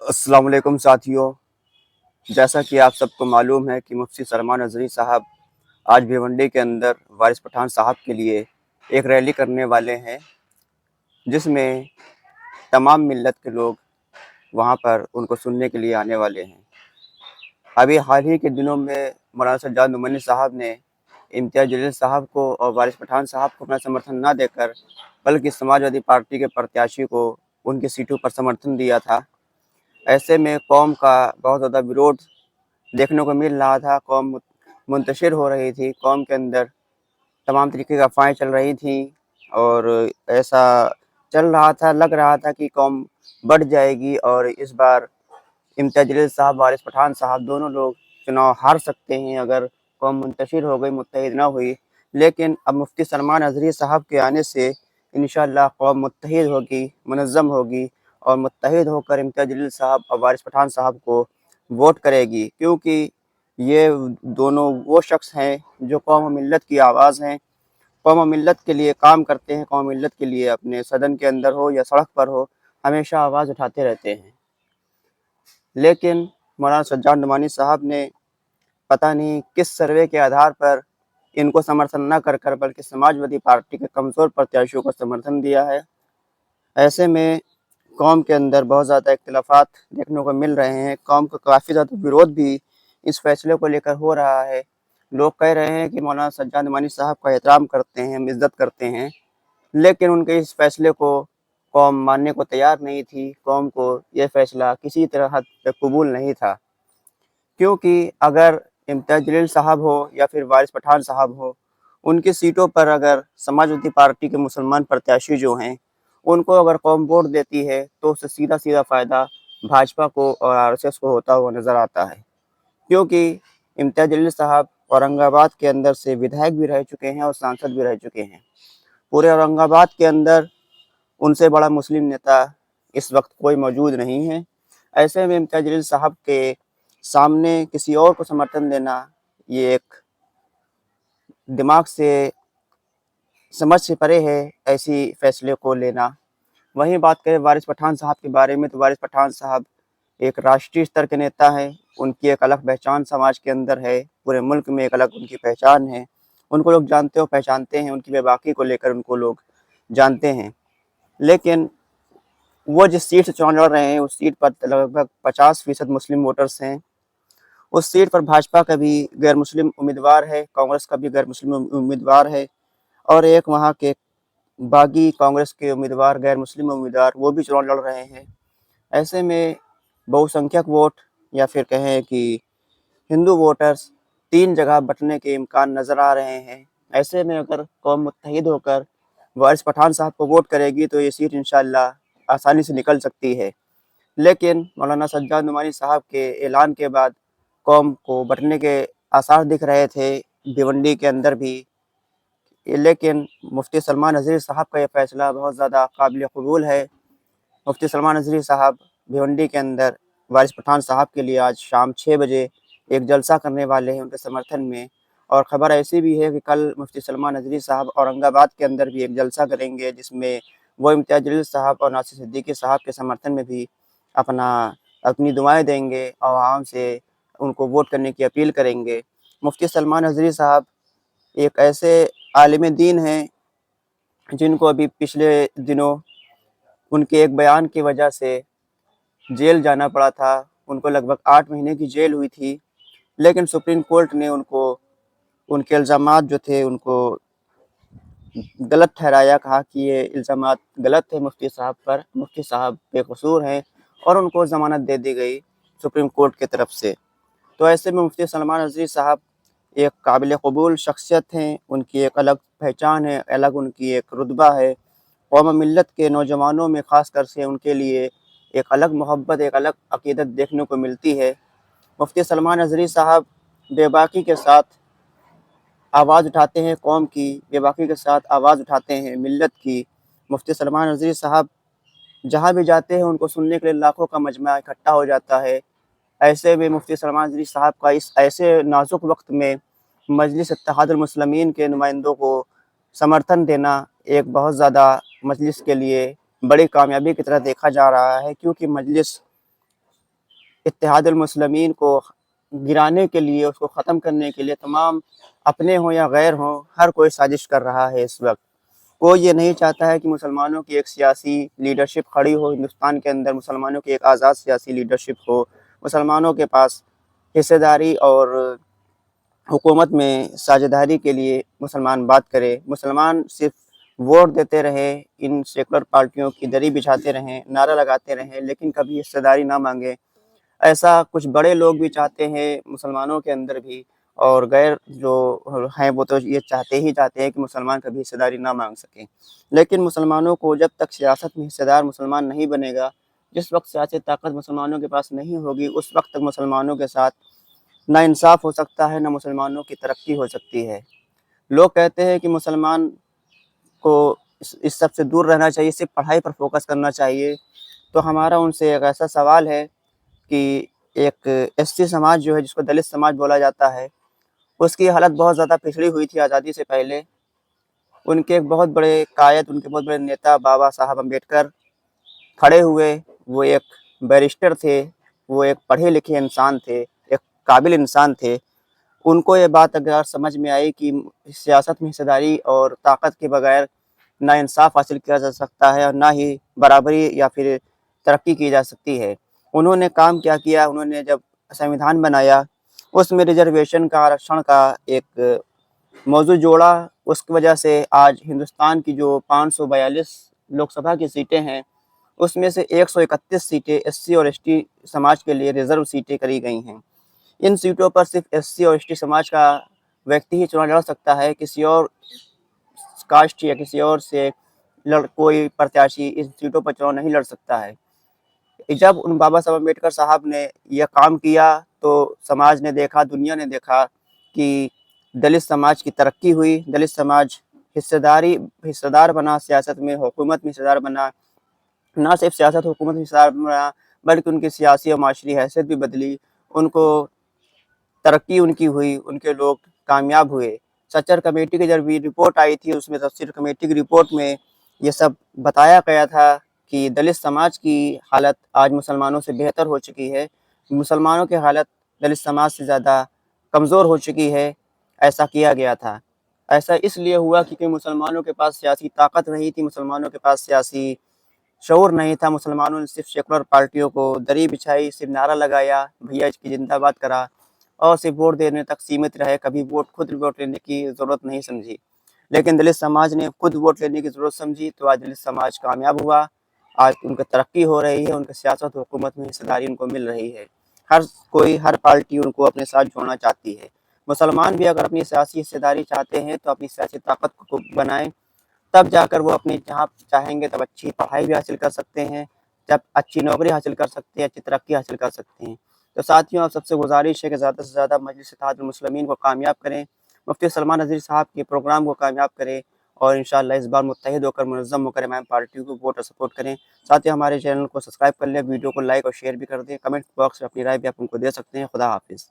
अस्सलाम वालेकुम साथियों। जैसा कि आप सबको मालूम है कि मुफ्ती सलमान अज़हरी साहब आज भिवंडी के अंदर वारिस पठान साहब के लिए एक रैली करने वाले हैं, जिसमें तमाम मिल्लत के लोग वहां पर उनको सुनने के लिए आने वाले हैं। अभी हाल ही के दिनों में मौलाना सज्जाद नुमानी साहब ने इम्तियाज़ जलील साहब को और वारिस पठान साहब को अपना समर्थन न देकर बल्कि समाजवादी पार्टी के प्रत्याशी को उनकी सीटों पर समर्थन दिया था। ऐसे में कौम का बहुत ज़्यादा विरोध देखने को मिल रहा था। कौम मुंतशिर हो रही थी, कौम के अंदर तमाम तरीके की अफ़वाहें चल रही थीं और ऐसा चल रहा था, लग रहा था कि कौम बढ़ जाएगी और इस बार इम्तियाज़ जलील साहब, वारिस पठान साहब दोनों लोग चुनाव हार सकते हैं अगर कौम मुंतशिर हो गई, मुत्तहिद ना हुई। लेकिन अब मुफ्ती सलमान अज़हरी साहब के आने से इंशाअल्लाह कौम मुत्तहिद होगी, मुनज़्ज़म होगी और मुत्तहिद होकर इम्तियाज़ जलील साहब और वारिस पठान साहब को वोट करेगी, क्योंकि ये दोनों वो शख्स हैं जो कौम और मिल्लत की आवाज़ हैं, कौम और मिल्लत के लिए काम करते हैं, कौम और मिल्लत के लिए अपने सदन के अंदर हो या सड़क पर हो हमेशा आवाज़ उठाते रहते हैं। लेकिन मौलाना सज्जाद नुमानी साहब ने पता नहीं किस सर्वे के आधार पर इनको समर्थन न कर कर बल्कि समाजवादी पार्टी के कमज़ोर प्रत्याशियों को समर्थन दिया है। ऐसे में कौम के अंदर बहुत ज़्यादा इख्तिलाफ़ात देखने को मिल रहे हैं। कौम का काफ़ी ज़्यादा विरोध भी इस फैसले को लेकर हो रहा है। लोग कह रहे हैं कि मौलाना सज्जाद नुमानी साहब का एहतराम करते हैं, हम इज़्ज़त करते हैं, लेकिन उनके इस फैसले को कौम मानने को तैयार नहीं थी। कौम को यह फैसला किसी तरह हद तक कबूल नहीं था, क्योंकि अगर इम्तियाज़ जलील साहब हो या फिर वारिस पठान साहब हो, उनकी सीटों पर अगर समाजवादी पार्टी के मुसलमान प्रत्याशी जो हैं, उनको अगर कौम वोट देती है तो उससे सीधा-सीधा फ़ायदा भाजपा को और आरएसएस को होता हुआ नज़र आता है। क्योंकि इम्तियाज़ जलील साहब औरंगाबाद के अंदर से विधायक भी रह चुके हैं और सांसद भी रह चुके हैं। पूरे औरंगाबाद के अंदर उनसे बड़ा मुस्लिम नेता इस वक्त कोई मौजूद नहीं है। ऐसे में इम्तियाज़ जलील साहब के सामने किसी और को समर्थन देना, ये एक दिमाग से, समझ से परे है ऐसी फैसले को लेना। वहीं बात करें वारिस पठान साहब के बारे में, तो वारिस पठान साहब एक राष्ट्रीय स्तर के नेता हैं। उनकी एक अलग पहचान समाज के अंदर है, पूरे मुल्क में एक अलग उनकी पहचान है। उनको लोग जानते और पहचानते हैं, उनकी बेबाकी को लेकर उनको लोग जानते हैं। लेकिन वो जिस सीट से चुनाव लड़ रहे हैं, उस सीट पर लगभग 50% मुस्लिम वोटर्स हैं। उस सीट पर भाजपा का भी गैर मुस्लिम उम्मीदवार है, कांग्रेस का भी गैर मुस्लिम उम्मीदवार है और एक वहाँ के बागी कांग्रेस के उम्मीदवार, गैर मुस्लिम उम्मीदवार, वो भी चुनाव लड़ रहे हैं। ऐसे में बहुसंख्यक वोट या फिर कहें कि हिंदू वोटर्स 3 जगह बँटने के इम्कान नज़र आ रहे हैं। ऐसे में अगर कौम मुत्तहिद होकर वारिस पठान साहब को वोट करेगी तो ये सीट इंशाअल्लाह आसानी से निकल सकती है। लेकिन मौलाना सज्जाद नुमानी साहब के ऐलान के बाद कौम को बँटने के आसार दिख रहे थे भिवंडी के अंदर भी। लेकिन मुफ्ती सलमान अज़हरी साहब का ये फ़ैसला बहुत ज़्यादा काबिल कबूल है। मुफ्ती सलमान अज़हरी साहब भिवंडी के अंदर वारिस पठान साहब के लिए आज शाम 6 बजे एक जलसा करने वाले हैं उनके समर्थन में। और ख़बर ऐसी भी है कि कल मुफ्ती सलमान अज़हरी साहब औरंगाबाद के अंदर भी एक जलसा करेंगे, जिसमें वो इम्तियाज़ जलील साहब और नासिर सिद्दीकी साहब के समर्थन में भी अपनी दुआएँ देंगे और आवाम से उनको वोट करने की अपील करेंगे। मुफ्ती सलमान अज़हरी साहब एक ऐसे आलिम दीन हैं जिनको अभी पिछले दिनों उनके एक बयान की वजह से जेल जाना पड़ा था। उनको लगभग 8 महीने की जेल हुई थी, लेकिन सुप्रीम कोर्ट ने उनको उनके इल्ज़ामात जो थे उनको गलत ठहराया, कहा कि ये इल्ज़ामात गलत थे मुफ्ती साहब पर, मुफ्ती साहब बेकसूर हैं और उनको ज़मानत दे दी गई सुप्रीम कोर्ट की तरफ से। तो ऐसे में मुफ्ती सलमान अज़हरी साहब एक काबिल कबूल शख्सियत हैं, उनकी एक अलग पहचान है, अलग उनकी एक रुतबा है। कौम मिल्लत के नौजवानों में ख़ास कर से उनके लिए एक अलग मोहब्बत, एक अलग अक़ीदत देखने को मिलती है। मुफ्ती सलमान अज़हरी साहब बेबाकी के साथ आवाज़ उठाते हैं कौम की, बेबाकी के साथ आवाज़ उठाते हैं मिल्लत की। मुफ्ती सलमान अज़हरी साहब जहाँ भी जाते हैं उनको सुनने के लिए लाखों का मजमा इकट्ठा हो जाता है। ऐसे में मुफ्ती सलमान अज़हरी साहब का इस ऐसे नाज़ुक वक़्त में मजलिस इत्तेहादुल मुस्लिमीन के नुमाइंदों को समर्थन देना एक बहुत ज़्यादा मजलिस के लिए बड़ी कामयाबी की तरह देखा जा रहा है, क्योंकि मजलिस اتحاد المسلمین کو گرانے کے لیے، اس کو ختم کرنے کے لیے تمام اپنے ہوں یا غیر ہوں، ہر کوئی سازش کر رہا ہے اس وقت۔ کوئی یہ نہیں چاہتا ہے کہ مسلمانوں کی ایک سیاسی لیڈرشپ کھڑی ہو ہندوستان کے اندر، مسلمانوں کی ایک آزاد سیاسی لیڈرشپ ہو، مسلمانوں کے پاس حصہ داری اور حکومت میں ساجھیداری کے لیے مسلمان بات کرے۔ مسلمان صرف ووٹ دیتے رہے، ان سیکولر پارٹیوں کی دری بچھاتے رہیں، نعرہ لگاتے رہیں، لیکن کبھی حصہ داری نہ مانگے۔ ایسا کچھ بڑے لوگ بھی چاہتے ہیں مسلمانوں کے اندر بھی، اور غیر جو ہیں وہ تو یہ چاہتے ہیں کہ مسلمان کبھی حصہ داری نہ مانگ سکیں۔ لیکن مسلمانوں کو جب تک سیاست میں حصہ دار مسلمان نہیں بنے گا، جس وقت سیاسی طاقت مسلمانوں کے پاس نہیں ہوگی، اس وقت تک مسلمانوں کے ساتھ نہ انصاف ہو سکتا ہے، نہ مسلمانوں کی ترقی ہو سکتی ہے۔ لوگ کہتے ہیں کہ مسلمان کو اس سب سے دور رہنا چاہیے، صرف پڑھائی پر فوکس کرنا چاہیے۔ تو ہمارا ان سے ایک ایسا سوال ہے کہ ایک ایس سی سماج جو ہے، جس کو دلت سماج بولا جاتا ہے، اس کی حالت بہت زیادہ پچھڑی ہوئی تھی آزادی سے پہلے۔ ان کے ایک بہت بڑے قائد، ان کے بہت بڑے نیتا بابا صاحب امبیڈکر کھڑے ہوئے۔ وہ ایک بیرسٹر تھے، وہ ایک پڑھے لکھے انسان تھے، ایک قابل انسان تھے۔ ان کو یہ بات اگر سمجھ میں آئی کہ سیاست میں حصہ داری اور طاقت کے بغیر نہ انصاف حاصل کیا جا سکتا ہے اور نہ ہی برابری یا پھر ترقی کی جا سکتی ہے، انہوں نے کام کیا کیا، انہوں نے جب سنویدھان بنایا، اس میں ریزرویشن کا، آرکشن کا ایک موضوع جوڑا۔ اس کی وجہ سے آج ہندوستان کی جو 542 لوک سبھا کی سیٹیں ہیں، اس میں سے 131 سیٹیں ایس سی اور ایس ٹی سماج کے لیے ریزرو سیٹیں کری گئی ہیں۔ ان سیٹوں پر صرف ایس سی اور ایس ٹی سماج کا ویکتی ہی چناؤ لڑ سکتا ہے، کسی اور کاسٹ یا کسی اور سے کوئی پرتیاشی ان سیٹوں پر چناؤ نہیں لڑ سکتا ہے۔ جب ان بابا صاحب امبیڈکر صاحب نے یہ کام کیا تو سماج نے دیکھا، دنیا نے دیکھا کہ دلت سماج کی ترقی ہوئی، دلت سماج حصہ دار بنا سیاست میں، حکومت میں حصہ دار بنا۔ نہ صرف سیاست حکومت میں حصہ دار بنا، بلکہ ان کی سیاسی اور معاشری حیثیت بھی بدلی، ان کو ترقی ان کی ہوئی، ان کے لوگ کامیاب ہوئے۔ سچر کمیٹی کی جب رپورٹ آئی تھی، اس میں سچر کمیٹی کی رپورٹ میں یہ سب بتایا گیا تھا کہ دلت سماج کی حالت آج مسلمانوں سے بہتر ہو چکی ہے، مسلمانوں کی حالت دلت سماج سے زیادہ کمزور ہو چکی ہے۔ ایسا کیا گیا تھا۔ ایسا اس لیے ہوا کیونکہ مسلمانوں کے پاس سیاسی طاقت نہیں تھی، مسلمانوں کے پاس سیاسی شعور نہیں تھا۔ مسلمانوں نے صرف سیکولر پارٹیوں کو دری بچھائی، صرف نعرہ لگایا، بھیا اس کی زندہ باد کرا، اور صرف ووٹ دینے تک سیمت رہے، کبھی خود ووٹ لینے کی ضرورت نہیں سمجھی۔ لیکن دلت سماج نے خود ووٹ لینے کی ضرورت سمجھی، تو آج دلت سماج کامیاب ہوا، آج ان کی ترقی ہو رہی ہے، ان کی سیاست و حکومت میں حصہ داری ان کو مل رہی ہے۔ ہر پارٹی ان کو اپنے ساتھ جوڑنا چاہتی ہے۔ مسلمان بھی اگر اپنی سیاسی حصہ داری چاہتے ہیں تو اپنی سیاسی طاقت کو بنائیں، تب جا کر وہ اپنی جہاں چاہیں گے تب اچھی پڑھائی بھی حاصل کر سکتے ہیں، جب اچھی نوکری حاصل کر سکتے ہیں، اچھی ترقی حاصل کر سکتے ہیں۔ تو ساتھیوں، آپ سب سے گزارش ہے کہ زیادہ سے زیادہ مجلس اتحاد المسلمین کو کامیاب کریں، مفتی سلمان نذیر صاحب کے پروگرام کو کامیاب کریں، اور انشاءاللہ اس بار متحد ہو کر منظم ہو کر امام پارٹی کو ووٹ اور سپورٹ کریں۔ ساتھ ہی ہمارے چینل کو سبسکرائب کر لیں، ویڈیو کو لائک اور شیئر بھی کر دیں، کمنٹ باکس میں اپنی رائے بھی آپ ان کو دے سکتے ہیں۔ خدا حافظ۔